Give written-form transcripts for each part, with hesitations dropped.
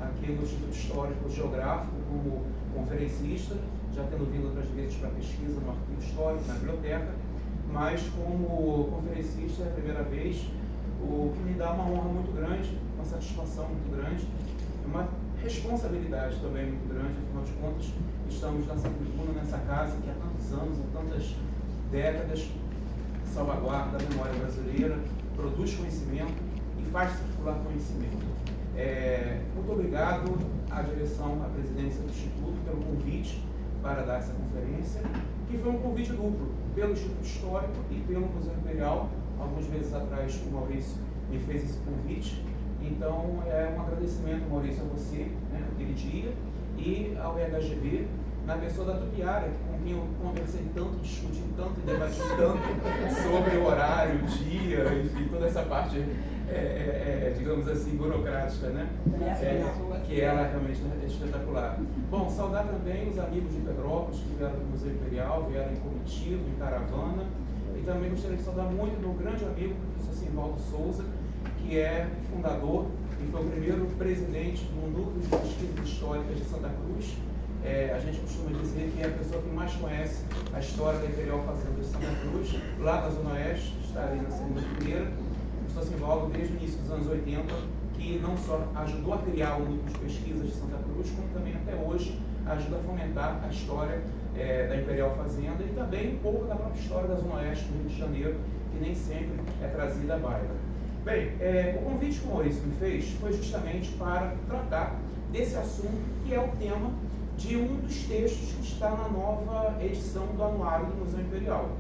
aqui no Instituto Histórico Geográfico como conferencista, já tendo vindo outras vezes para pesquisa no arquivo histórico, na biblioteca, mas como conferencista é a primeira vez, o que me dá uma honra muito grande, uma satisfação muito grande, uma responsabilidade também muito grande. Afinal de contas, estamos nessa tribuna, nessa casa que há tantos anos, há tantas décadas, salvaguarda a memória brasileira, produz conhecimento e faz circular conhecimento. Muito obrigado à direção, à presidência do Instituto pelo convite para dar essa conferência, que foi um convite duplo, pelo Instituto Histórico e pelo Museu Imperial. Alguns meses atrás o Maurício me fez esse convite, então é um agradecimento, Maurício, a você, né, naquele dia, e ao EHGB, na pessoa da Tupiara, com quem eu conversei tanto, discuti tanto e debati tanto sobre o horário, o dia, enfim, toda essa parte, digamos assim, burocrática, né? Que ela realmente é espetacular. Bom, saudar também os amigos de Petrópolis que vieram do Museu Imperial, vieram em comitiva, em caravana, e também gostaria de saudar muito meu grande amigo, o professor Simvaldo Souza, que é fundador e foi o primeiro presidente do Núcleo de Pesquisas Históricas de Santa Cruz. A gente costuma dizer que é a pessoa que mais conhece a história da Imperial Fazenda de Santa Cruz, lá da Zona Oeste, está ali na segunda fileira. O professor Simvaldo, desde o início dos anos 80, que não só ajudou a criar o Núcleo de Pesquisas de Santa Cruz, como também até hoje ajuda a fomentar a história da Imperial Fazenda e também um pouco da própria história da Zona Oeste do Rio de Janeiro, que nem sempre é trazida à baila. Bem, o convite que o Maurício me fez foi justamente para tratar desse assunto que é o tema de um dos textos que está na nova edição do Anuário do Museu Imperial,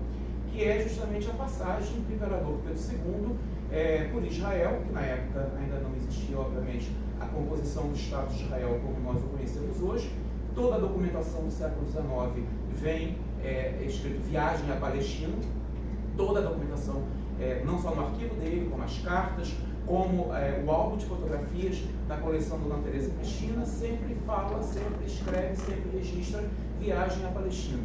que é justamente a passagem do imperador Pedro II por Israel, que na época ainda não existia, obviamente, a composição do Estado de Israel como nós o conhecemos hoje. Toda a documentação do século XIX vem escrito Viagem à Palestina, toda a documentação, não só no arquivo dele, como as cartas, como o álbum de fotografias da coleção do Dona Teresa Cristina, sempre fala, sempre escreve, sempre registra Viagem à Palestina.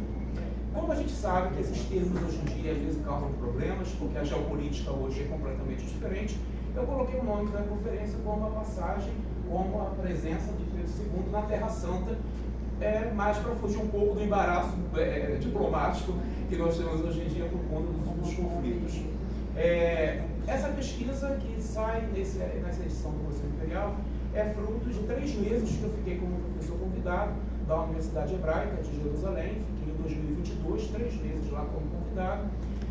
Como a gente sabe que esses termos hoje em dia às vezes causam problemas, porque a geopolítica hoje é completamente diferente, eu coloquei o nome da conferência como a passagem, como a presença de Pedro II na Terra Santa, mais para fugir um pouco do embaraço diplomático que nós temos hoje em dia por conta dos conflitos. Essa pesquisa que sai nessa edição do Museu Imperial é fruto de 3 meses que eu fiquei como professor convidado da Universidade Hebraica de Jerusalém. Fiquei em 2022, 3 meses lá como convidado.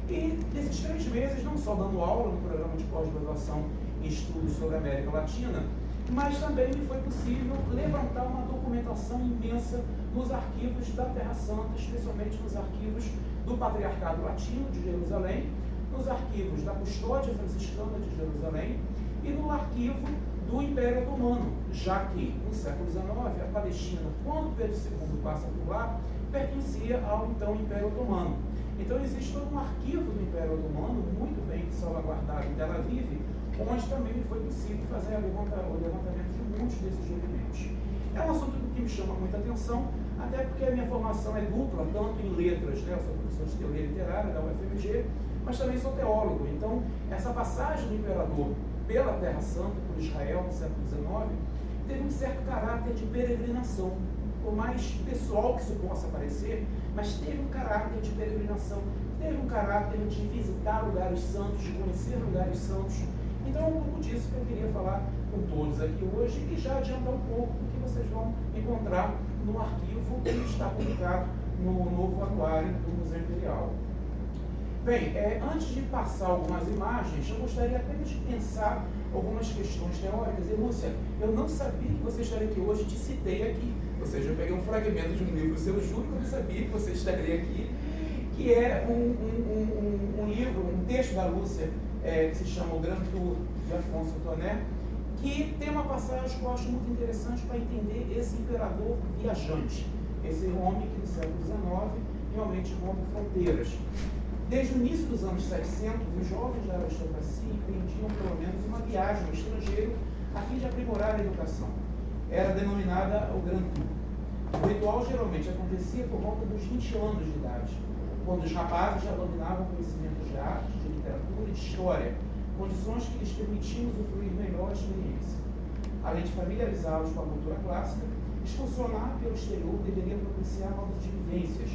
E desses 3 meses, não só dando aula no programa de pós-graduação em estudos sobre a América Latina, mas também me foi possível levantar uma documentação imensa nos arquivos da Terra Santa, especialmente nos arquivos do Patriarcado Latino de Jerusalém, nos arquivos da Custódia Franciscana de Jerusalém e no arquivo do Império Otomano, já que no século XIX a Palestina, quando Pedro II passa por lá, pertencia ao então Império Otomano. Então existe todo um arquivo do Império Otomano, muito bem salvaguardado em Tel Aviv, onde também foi possível fazer o levantamento de muitos desses documentos. É um assunto que me chama muita atenção, até porque a minha formação é dupla, tanto em letras, né, eu sou professor de teoria literária da UFMG, mas também sou teólogo. Então, essa passagem do imperador pela Terra Santa, por Israel, no século XIX, teve um certo caráter de peregrinação, por mais pessoal que isso possa parecer, mas teve um caráter de peregrinação, teve um caráter de visitar lugares santos, de conhecer lugares santos. Então, é um pouco disso que eu queria falar com todos aqui hoje e já adiantar um pouco do que vocês vão encontrar no arquivo que está publicado no novo anuário do Museu Imperial. Bem, antes de passar algumas imagens, eu gostaria apenas de pensar algumas questões teóricas. E, Lúcia, eu não sabia que você estaria aqui hoje, te citei aqui. Ou seja, eu peguei um fragmento de um livro seu, juro que eu não sabia que você estaria aqui, que é um livro, um texto da Lúcia, que se chama O Grand Tour de Afonso Toné, que tem uma passagem que eu acho muito interessante para entender esse imperador viajante, esse homem que no século XIX realmente rompe fronteiras. Desde o início dos anos 700, os jovens da aristocracia empreendiam pelo menos uma viagem ao estrangeiro a fim de aprimorar a educação. Era denominada o Grand Tour. O ritual geralmente acontecia por volta dos 20 anos de idade, quando os rapazes já dominavam conhecimentos de arte, de literatura e de história, condições que lhes permitiam usufruir melhor a experiência. além de familiarizá-los com a cultura clássica, excursionar pelo exterior deveria propiciar novas vivências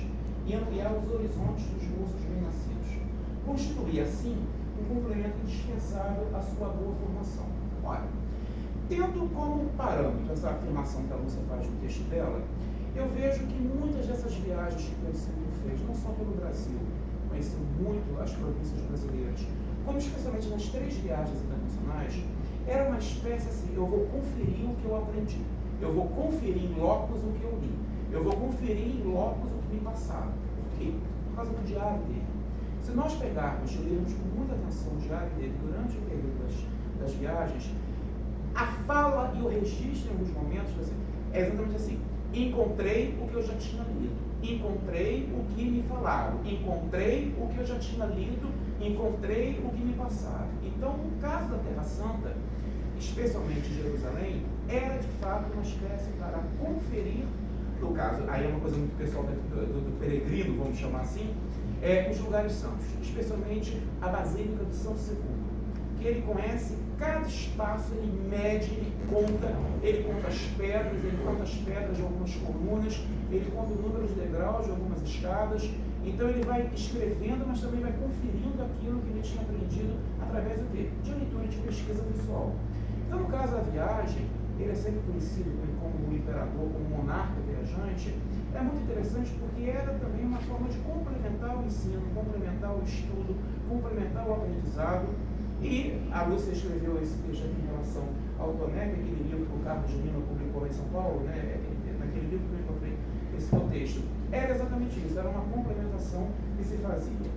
e ampliar os horizontes dos moços bem-nascidos. Constituir, assim, um complemento indispensável à sua boa formação. Ora, tendo como parâmetro essa afirmação que a Lúcia faz no texto dela, eu vejo que muitas dessas viagens que Pedro II fez, não só pelo Brasil, conheceu muito as províncias brasileiras, como especialmente nas 3 viagens internacionais, era uma espécie assim, eu vou conferir o que eu aprendi, eu vou conferir em locus o que eu li, eu vou conferir em locus o que me passaram. Por quê? Por causa do diário dele. Se nós pegarmos e lermos com muita atenção o diário dele durante o período das viagens, a fala e o registro em alguns momentos é exatamente assim: encontrei o que eu já tinha lido, encontrei o que me falaram, encontrei o que eu já tinha lido, encontrei o que me passaram. Então, no caso da Terra Santa, especialmente Jerusalém, era de fato uma espécie para conferir, no caso, aí é uma coisa muito pessoal do peregrino, vamos chamar assim, os lugares santos, especialmente a Basílica do Santo Sepulcro, que ele conhece cada espaço, ele mede, ele conta as pedras de algumas colunas, ele conta o número de degraus de algumas escadas. Então ele vai escrevendo, mas também vai conferindo aquilo que ele tinha aprendido através do quê? De leitura e de pesquisa visual. Então, no caso da viagem, ele é sempre conhecido como o imperador, como o monarca viajante. É muito interessante porque era também uma forma de complementar o ensino, complementar o estudo, complementar o aprendizado. E a Lúcia escreveu esse texto aqui em relação ao Toné, aquele livro que o Carlos de Lima publicou em São Paulo, né? Naquele livro que eu encontrei esse texto. Era exatamente isso, era uma complementação que se fazia.